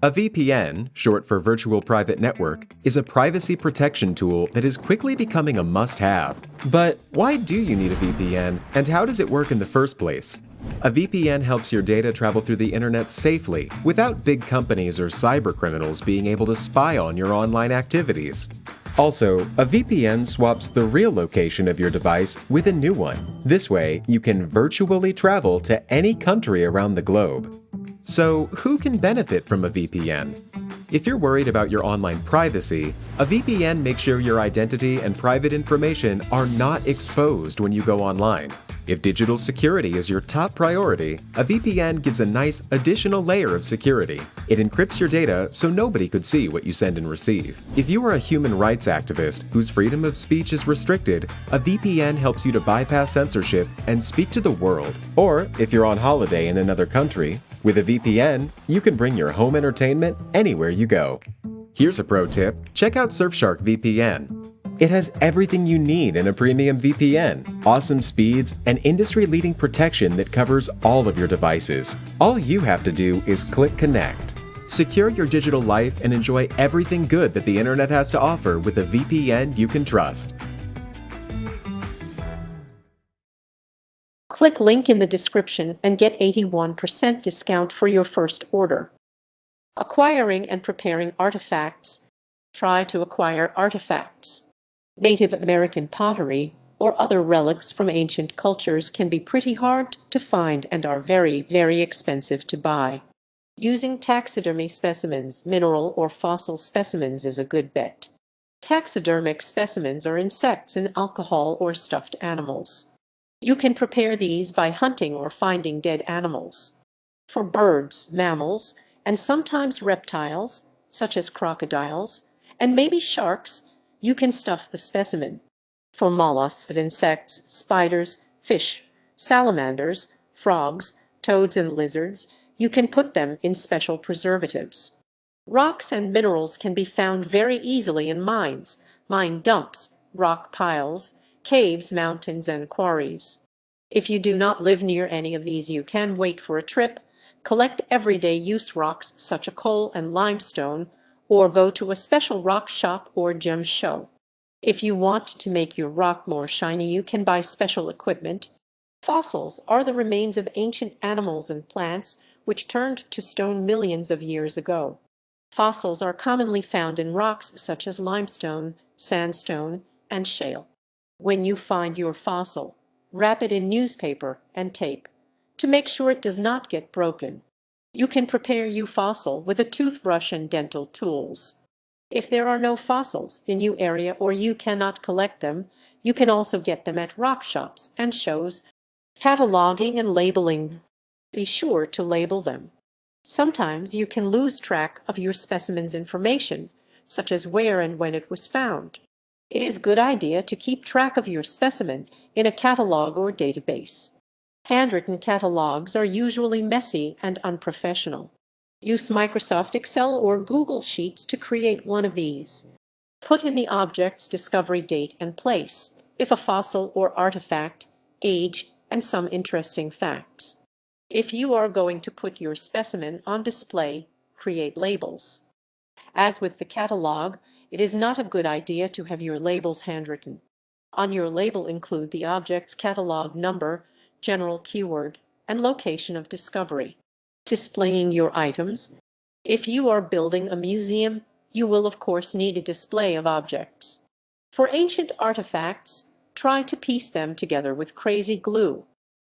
A VPN, short for Virtual Private Network, is a privacy protection tool that is quickly becoming a must-have. But why do you need a VPN, and how does it work in the first place? A VPN helps your data travel through the internet safely, without big companies or cybercriminals being able to spy on your online activities. Also, a VPN swaps the real location of your device with a new one. This way, you can virtually travel to any country around the globe. So, who can benefit from a VPN? If you're worried about your online privacy, a VPN makes sure your identity and private information are not exposed when you go online. If digital security is your top priority, a VPN gives a nice additional layer of security. It encrypts your data so nobody could see what you send and receive. If you are a human rights activist whose freedom of speech is restricted, a VPN helps you to bypass censorship and speak to the world. Or, if you're on holiday in another country, with a VPN, you can bring your home entertainment anywhere you go. Here's a pro tip: check out Surfshark VPN. It has everything you need in a premium VPN, awesome speeds, and industry-leading protection that covers all of your devices. All you have to do is click connect. Secure your digital life and enjoy everything good that the internet has to offer with a VPN you can trust. Click link in the description and get 81% discount for your first order. Acquiring and preparing artifacts. Try to acquire artifacts. Native American pottery or other relics from ancient cultures can be pretty hard to find and are very, very expensive to buy. Using taxidermy specimens, mineral or fossil specimens is a good bet. Taxidermic specimens are insects in alcohol or stuffed animals. You can prepare these by hunting or finding dead animals. For birds, mammals, and sometimes reptiles, such as crocodiles, and maybe sharks, you can stuff the specimen. For mollusks, insects, spiders, fish, salamanders, frogs, toads, and lizards, you can put them in special preservatives. Rocks and minerals can be found very easily in mines, mine dumps, rock piles, caves, mountains, and quarries. If you do not live near any of these, you can wait for a trip, collect everyday use rocks such as coal and limestone, or go to a special rock shop or gem show. If you want to make your rock more shiny, you can buy special equipment. Fossils are the remains of ancient animals and plants which turned to stone millions of years ago. Fossils are commonly found in rocks such as limestone, sandstone, and shale. When you find your fossil, wrap it in newspaper and tape to make sure it does not get broken. You can prepare your fossil with a toothbrush and dental tools. If there are no fossils in your area or you cannot collect them, you can also get them at rock shops and shows. Cataloging and labeling. Be sure to label them. Sometimes you can lose track of your specimen's information, such as where and when it was found. It is a good idea to keep track of your specimen in a catalog or database. Handwritten catalogs are usually messy and unprofessional. Use Microsoft Excel or Google Sheets to create one of these. Put in the object's discovery date and place, if a fossil or artifact, age, and some interesting facts. If you are going to put your specimen on display, create labels. As with the catalog, it is not a good idea to have your labels handwritten. On your label include the object's catalog number, general keyword, and location of discovery. Displaying your items. If you are building a museum, you will of course need a display of objects. For ancient artifacts, try to piece them together with crazy glue.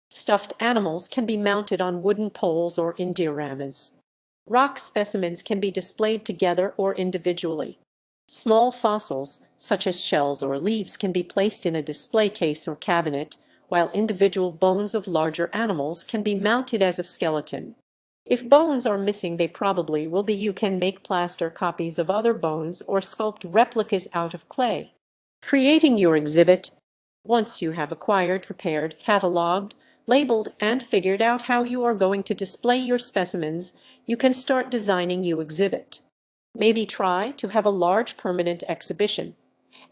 Stuffed animals can be mounted on wooden poles or in dioramas. Rock specimens can be displayed together or individually. Small fossils, such as shells or leaves, can be placed in a display case or cabinet, while individual bones of larger animals can be mounted as a skeleton. If bones are missing, they probably will be. You can make plaster copies of other bones or sculpt replicas out of clay. Creating your exhibit. Once you have acquired, prepared, cataloged, labeled, and figured out how you are going to display your specimens, you can start designing your exhibit. Maybe try to have a large permanent exhibition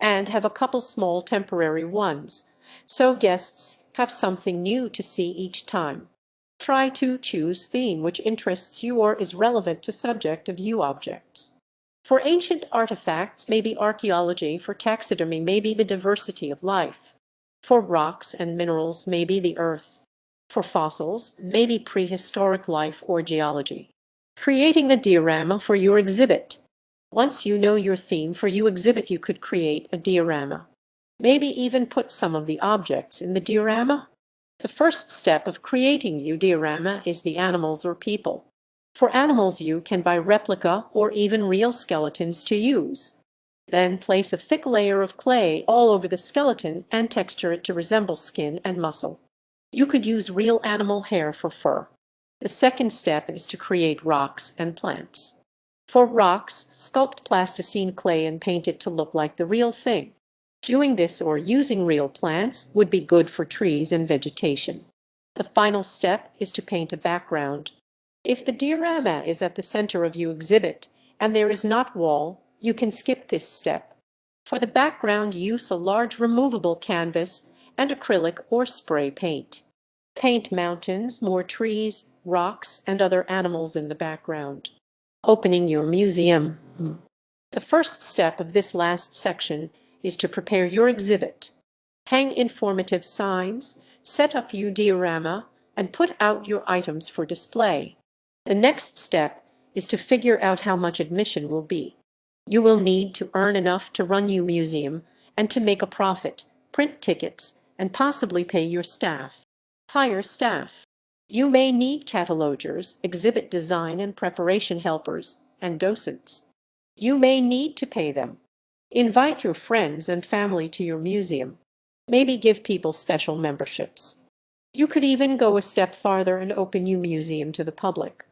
and have a couple small temporary ones, so guests have something new to see each time. Try to choose theme which interests you or is relevant to subject of view objects. For ancient artifacts, maybe archaeology; for taxidermy, maybe the diversity of life; for rocks and minerals, maybe the earth; for fossils, maybe prehistoric life or geology. Creating a diorama for your exhibit. Once you know your theme for your exhibit, you could create a diorama. Maybe even put some of the objects in the diorama. The first step of creating your diorama is the animals or people. For animals, you can buy replica or even real skeletons to use. Then place a thick layer of clay all over the skeleton and texture it to resemble skin and muscle. You could use real animal hair for fur. The second step is to create rocks and plants. For rocks, sculpt plasticine clay and paint it to look like the real thing. Doing this or using real plants would be good for trees and vegetation. The final step is to paint a background. If the diorama is at the center of your exhibit and there is not wall, you can skip this step. For the background, use a large removable canvas and acrylic or spray paint. Paint mountains, more trees, rocks, and other animals in the background. Opening your museum. The first step of this last section is to prepare your exhibit. Hang informative signs, set up your diorama, and put out your items for display. The next step is to figure out how much admission will be. You will need to earn enough to run your museum and to make a profit, print tickets, and possibly pay your staff. Hire staff. You may need catalogers, exhibit design and preparation helpers, and docents. You may need to pay them. Invite your friends and family to your museum. Maybe give people special memberships. You could even go a step farther and open your museum to the public.